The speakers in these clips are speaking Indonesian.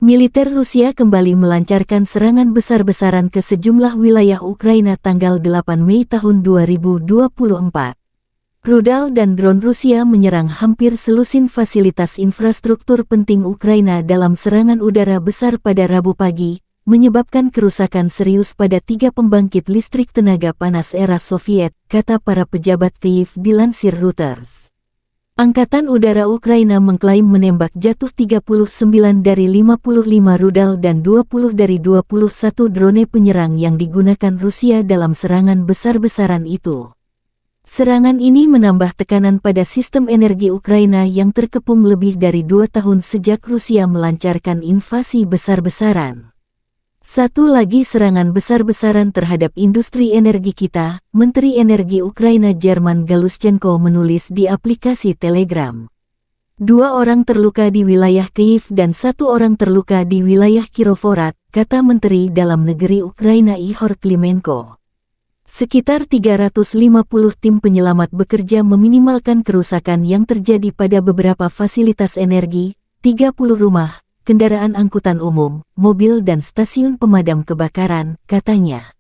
Militer Rusia kembali melancarkan serangan besar-besaran ke sejumlah wilayah Ukraina tanggal 8 Mei tahun 2024. Rudal dan drone Rusia menyerang hampir selusin fasilitas infrastruktur penting Ukraina dalam serangan udara besar pada Rabu pagi, menyebabkan kerusakan serius pada 3 pembangkit listrik tenaga panas era Soviet, kata para pejabat Kyiv dilansir Reuters. Angkatan Udara Ukraina mengklaim menembak jatuh 39 dari 55 rudal dan 20 dari 21 drone penyerang yang digunakan Rusia dalam serangan besar-besaran itu. Serangan ini menambah tekanan pada sistem energi Ukraina yang terkepung lebih dari 2 tahun sejak Rusia melancarkan invasi besar-besaran. Satu lagi serangan besar-besaran terhadap industri energi kita, Menteri Energi Ukraina German Galushchenko menulis di aplikasi Telegram. 2 orang terluka di wilayah Kyiv dan 1 orang terluka di wilayah Kirovohrad, kata Menteri Dalam Negeri Ukraina Ihor Klimenko. Sekitar 350 tim penyelamat bekerja meminimalkan kerusakan yang terjadi pada beberapa fasilitas energi, 30 rumah, kendaraan angkutan umum, mobil dan stasiun pemadam kebakaran, katanya.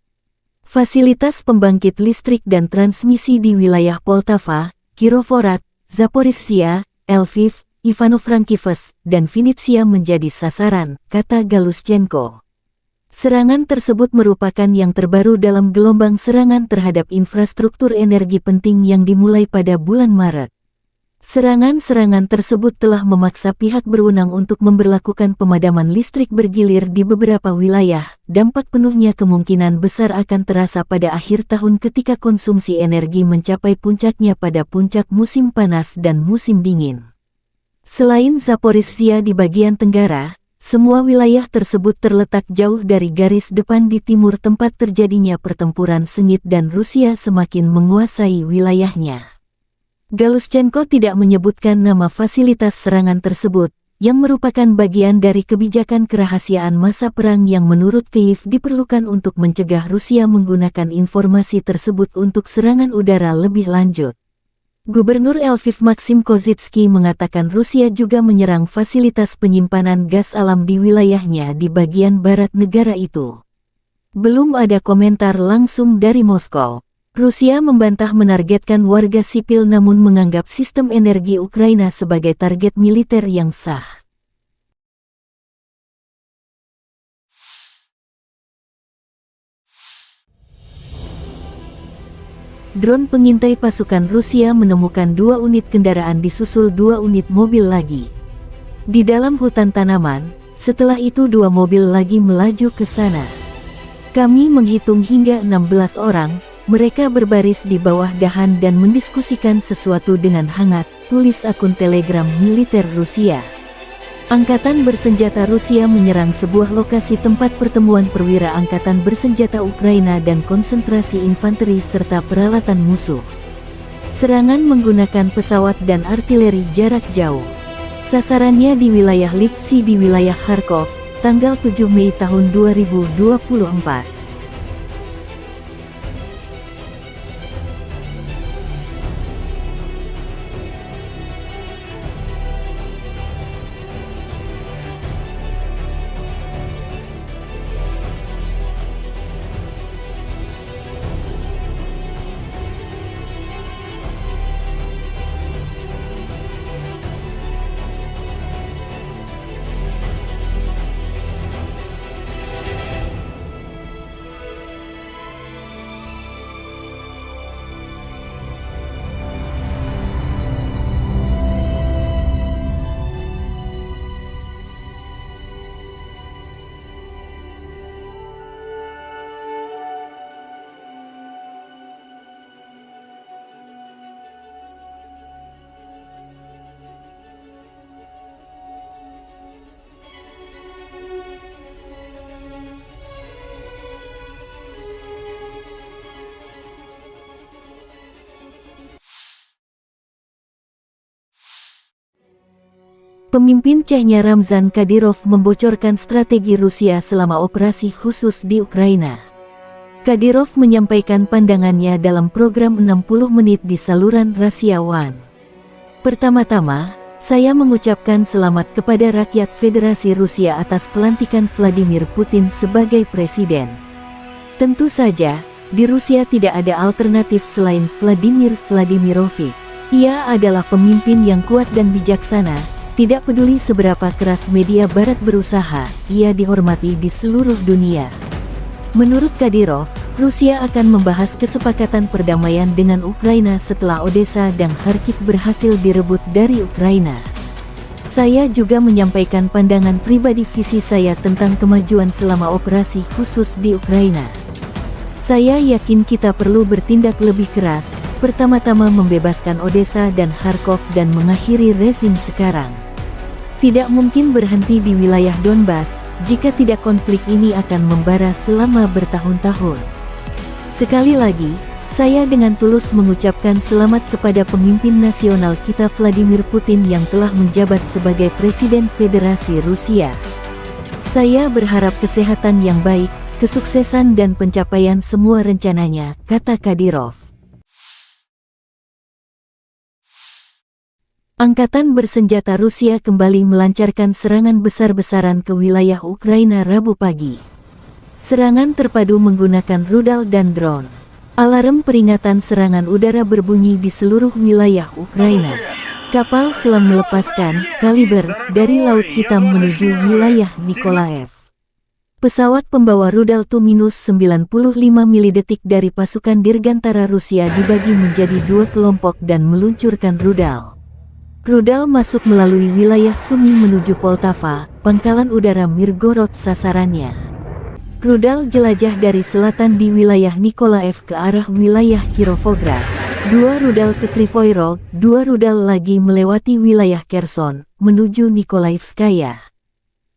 Fasilitas pembangkit listrik dan transmisi di wilayah Poltava, Kirovohrad, Zaporizhzhia, Lviv, Ivano-Frankivsk, dan Vinnytsia menjadi sasaran, kata Galushchenko. Serangan tersebut merupakan yang terbaru dalam gelombang serangan terhadap infrastruktur energi penting yang dimulai pada bulan Maret. Serangan-serangan tersebut telah memaksa pihak berwenang untuk memberlakukan pemadaman listrik bergilir di beberapa wilayah. Dampak penuhnya kemungkinan besar akan terasa pada akhir tahun ketika konsumsi energi mencapai puncaknya pada puncak musim panas dan musim dingin. Selain Zaporizhzhia di bagian tenggara, semua wilayah tersebut terletak jauh dari garis depan di timur tempat terjadinya pertempuran sengit dan Rusia semakin menguasai wilayahnya. Galushchenko tidak menyebutkan nama fasilitas serangan tersebut, yang merupakan bagian dari kebijakan kerahasiaan masa perang yang menurut Kyiv diperlukan untuk mencegah Rusia menggunakan informasi tersebut untuk serangan udara lebih lanjut. Gubernur Lviv Maxim Kozytsky mengatakan Rusia juga menyerang fasilitas penyimpanan gas alam di wilayahnya di bagian barat negara itu. Belum ada komentar langsung dari Moskow. Rusia membantah menargetkan warga sipil namun menganggap sistem energi Ukraina sebagai target militer yang sah. Drone pengintai pasukan Rusia menemukan 2 unit kendaraan disusul 2 unit mobil lagi di dalam hutan tanaman, setelah itu 2 mobil lagi melaju ke sana. Kami menghitung hingga 16 orang. Mereka berbaris di bawah dahan dan mendiskusikan sesuatu dengan hangat, tulis akun Telegram militer Rusia. Angkatan bersenjata Rusia menyerang sebuah lokasi tempat pertemuan perwira angkatan bersenjata Ukraina dan konsentrasi infanteri serta peralatan musuh. Serangan menggunakan pesawat dan artileri jarak jauh. Sasarannya di wilayah Liptsi di wilayah Kharkov, tanggal 7 Mei tahun 2024. Pemimpin Chechnya Ramzan Kadyrov membocorkan strategi Rusia selama operasi khusus di Ukraina. Kadyrov menyampaikan pandangannya dalam program 60 menit di saluran Russia One. Pertama-tama, Saya mengucapkan selamat kepada rakyat Federasi Rusia atas pelantikan Vladimir Putin sebagai presiden. Tentu saja, di Rusia tidak ada alternatif selain Vladimir Vladimirovich. Ia adalah pemimpin yang kuat dan bijaksana, tidak peduli seberapa keras media barat berusaha, ia dihormati di seluruh dunia. Menurut Kadyrov, Rusia akan membahas kesepakatan perdamaian dengan Ukraina setelah Odessa dan Kharkiv berhasil direbut dari Ukraina. Saya juga menyampaikan pandangan pribadi visi saya tentang kemajuan selama operasi khusus di Ukraina. Saya yakin kita perlu bertindak lebih keras, pertama-tama membebaskan Odessa dan Kharkov dan mengakhiri rezim sekarang. Tidak mungkin berhenti di wilayah Donbas, jika tidak konflik ini akan membara selama bertahun-tahun. Sekali lagi, saya dengan tulus mengucapkan selamat kepada pemimpin nasional kita Vladimir Putin yang telah menjabat sebagai Presiden Federasi Rusia. Saya berharap kesehatan yang baik, kesuksesan dan pencapaian semua rencananya, kata Kadyrov. Angkatan bersenjata Rusia kembali melancarkan serangan besar-besaran ke wilayah Ukraina Rabu pagi. Serangan terpadu menggunakan rudal dan drone. Alarm peringatan serangan udara berbunyi di seluruh wilayah Ukraina. Kapal selam melepaskan kaliber dari Laut Hitam menuju wilayah Nikolaev. Pesawat pembawa rudal Tu-95 milidetik dari pasukan Dirgantara Rusia dibagi menjadi dua kelompok dan meluncurkan rudal. Rudal masuk melalui wilayah Sumy menuju Poltava, pangkalan udara Mirgorod sasarannya. Rudal jelajah dari selatan di wilayah Nikolaev ke arah wilayah Kirovograd. Dua rudal ke Krivoy Rog, dua rudal lagi melewati wilayah Kherson, menuju Nikolaevskaya.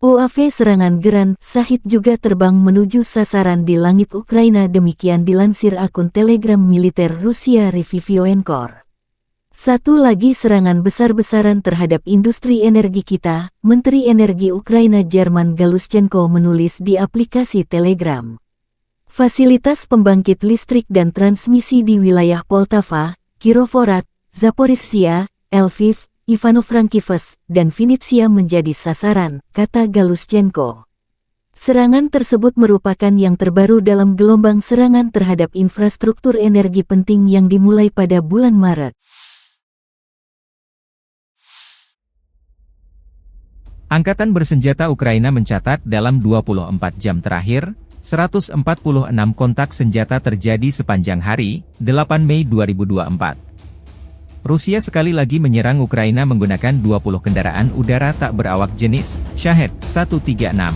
UAV serangan Gran Shahid juga terbang menuju sasaran di langit Ukraina, demikian dilansir akun Telegram militer Rusia Revivioenkor. Satu lagi serangan besar-besaran terhadap industri energi kita, Menteri Energi Ukraina German Galushchenko menulis di aplikasi Telegram. Fasilitas pembangkit listrik dan transmisi di wilayah Poltava, Kirovohrad, Zaporizhzhia, Lviv, Ivano-Frankivsk, dan Vinnytsia menjadi sasaran, kata Galushchenko. Serangan tersebut merupakan yang terbaru dalam gelombang serangan terhadap infrastruktur energi penting yang dimulai pada bulan Maret. Angkatan bersenjata Ukraina mencatat dalam 24 jam terakhir, 146 kontak senjata terjadi sepanjang hari, 8 Mei 2024. Rusia sekali lagi menyerang Ukraina menggunakan 20 kendaraan udara tak berawak jenis Shahed-136.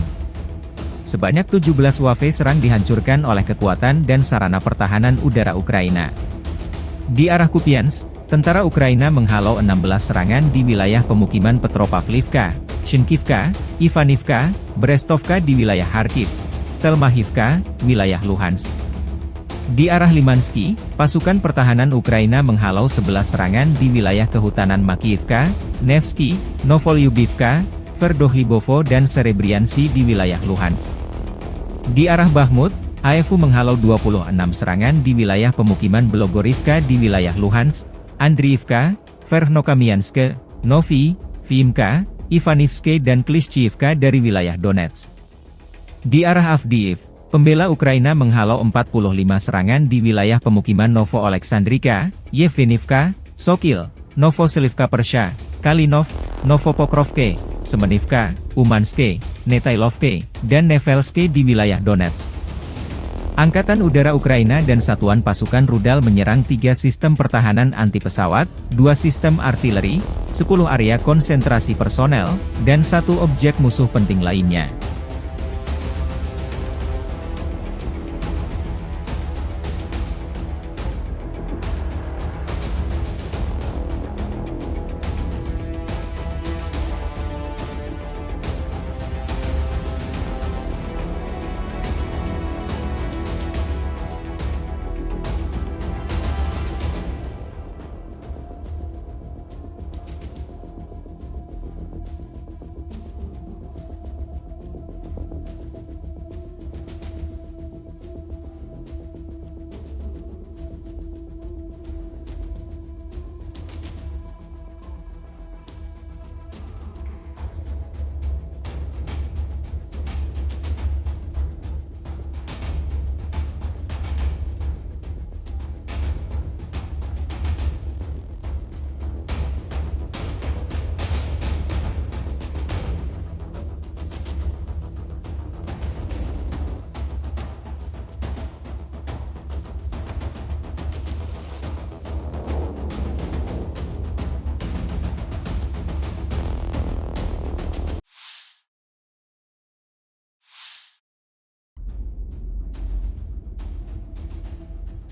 Sebanyak 17 UAV serang dihancurkan oleh kekuatan dan sarana pertahanan udara Ukraina. Di arah Kupiansk, tentara Ukraina menghalau 16 serangan di wilayah pemukiman Petropavlivka, Shinkivka, Ivanivka, Brestovka di wilayah Kharkiv, Stelmachivka, wilayah Luhansk. Di arah Limansky, pasukan pertahanan Ukraina menghalau 11 serangan di wilayah kehutanan Makiivka, Nevsky, Novolyubivka, Verdohlibovo dan Serebriansky di wilayah Luhansk. Di arah Bakhmut, AFU menghalau 26 serangan di wilayah pemukiman Belogorivka di wilayah Luhansk, Andriivka, Verkhnokamianske, Novi, Vimka, Ivanivske dan Klishchiivka dari wilayah Donetsk. Di arah Avdiivka, pembela Ukraina menghalau 45 serangan di wilayah pemukiman Novo Oleksandrika, Yevgenivka, Sokil, Novoselivka Persha, Kalinov, Novopokrovke, Semenivka, Umanske, Netailovke, dan Nevelske di wilayah Donetsk. Angkatan Udara Ukraina dan satuan pasukan rudal menyerang 3 sistem pertahanan anti-pesawat, 2 sistem artileri, 10 area konsentrasi personel, dan 1 objek musuh penting lainnya.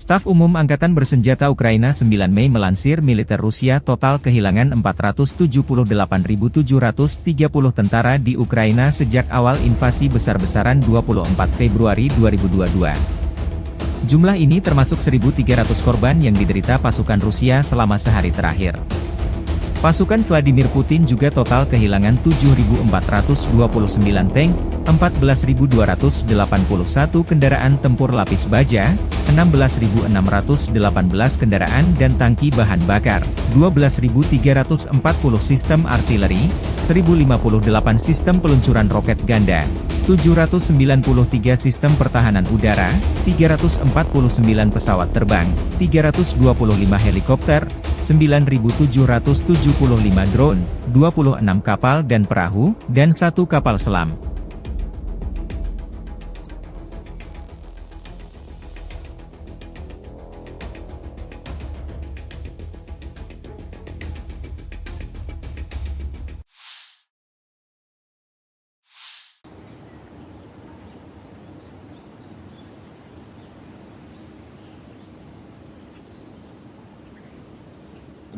Staf Umum Angkatan Bersenjata Ukraina 9 Mei melansir militer Rusia total kehilangan 478.730 tentara di Ukraina sejak awal invasi besar-besaran 24 Februari 2022. Jumlah ini termasuk 1.300 korban yang diderita pasukan Rusia selama sehari terakhir. Pasukan Vladimir Putin juga total kehilangan 7.429 tank, 14.281 kendaraan tempur lapis baja, 16.618 kendaraan dan tangki bahan bakar, 12.340 sistem artileri, 1.058 sistem peluncuran roket ganda, 793 sistem pertahanan udara, 349 pesawat terbang, 325 helikopter, 9.775 drone, 26 kapal dan perahu, dan 1 kapal selam.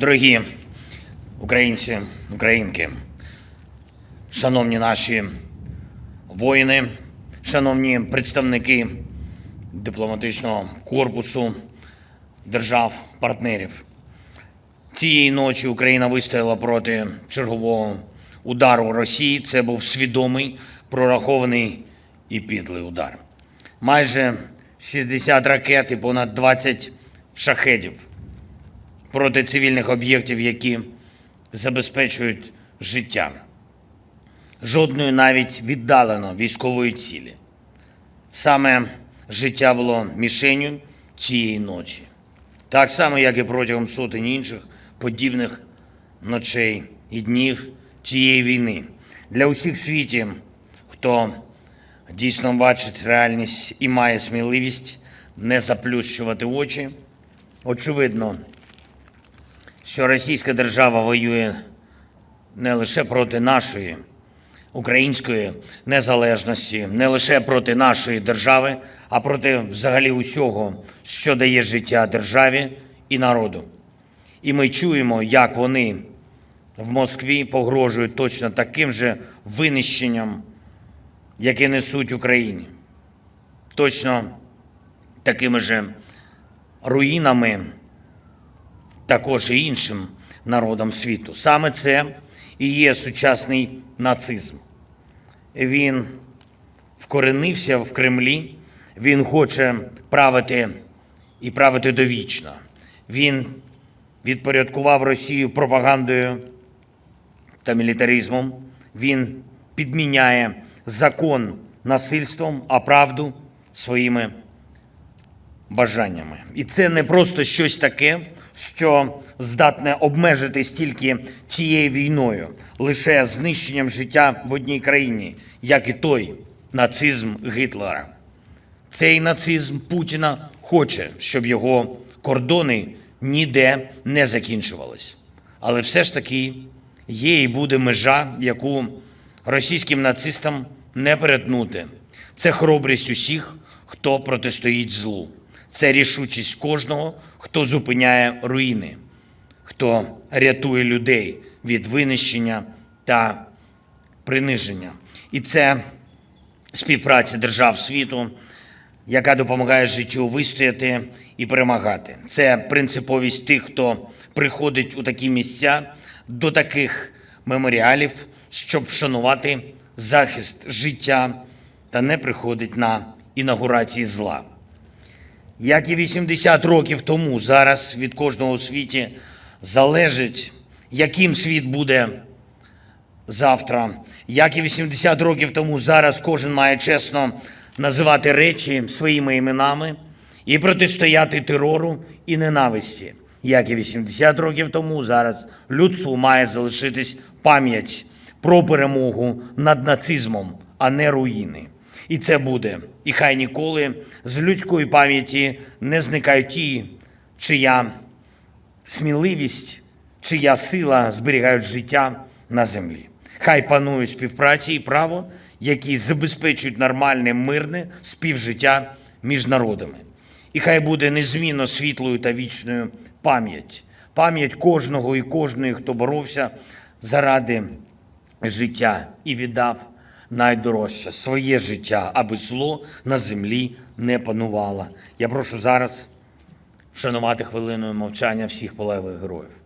Дорогі українці, українки, шановні наші воїни, шановні представники дипломатичного корпусу держав-партнерів. Цієї ночі Україна вистояла проти чергового удару Росії. Це був свідомий, прорахований і підлий удар. Майже 60 ракет і понад 20 шахедів проти цивільних об'єктів, які забезпечують життя. Жодної навіть віддалено військової цілі. Саме життя було мішенню цієї ночі. Так само, як і протягом сотень інших подібних ночей і днів цієї війни. Для усіх в світі, хто дійсно бачить реальність і має сміливість не заплющувати очі, очевидно, що Російська держава воює не лише проти нашої української незалежності, не лише проти нашої держави, а проти взагалі усього, що дає життя державі і народу. І ми чуємо, як вони в Москві погрожують точно таким же винищенням, яке несуть Україні. Точно такими же руїнами також і іншим народам світу. Саме це і є сучасний нацизм. Він вкоренився в Кремлі, він хоче правити і правити довічно. Він відпорядкував Росію пропагандою та мілітаризмом. Він підміняє закон насильством, а правду своїми бажаннями. І це не просто щось таке, що здатне обмежитись тільки цією війною, лише знищенням життя в одній країні, як і той нацизм Гітлера. Цей нацизм Путіна хоче, щоб його кордони ніде не закінчувались. Але все ж таки є і буде межа, яку російським нацистам не перетнути. Це хоробрість усіх, хто протистоїть злу. Це рішучість кожного, хто зупиняє руїни, хто рятує людей від винищення та приниження. І це співпраця держав світу, яка допомагає життю вистояти і перемагати. Це принциповість тих, хто приходить у такі місця, до таких меморіалів, щоб вшанувати захист життя та не приходить на інаугурації зла. Як і 80 років тому, зараз від кожного у світі залежить, яким світ буде завтра. Як і 80 років тому, зараз кожен має чесно називати речі своїми іменами і протистояти терору і ненависті. Як і 80 років тому, зараз людству має залишитись пам'ять про перемогу над нацизмом, а не руїни. І це буде. І хай ніколи з людської пам'яті не зникають ті, чия сміливість, чия сила зберігають життя на землі. Хай панує співпраця і право, які забезпечують нормальне, мирне співжиття між народами. І хай буде незмінно світлою та вічною пам'ять. Пам'ять кожного і кожної, хто боровся заради життя і віддав найдорожче своє життя, аби зло на землі не панувало. Я прошу зараз вшанувати хвилиною мовчання всіх полеглих героїв.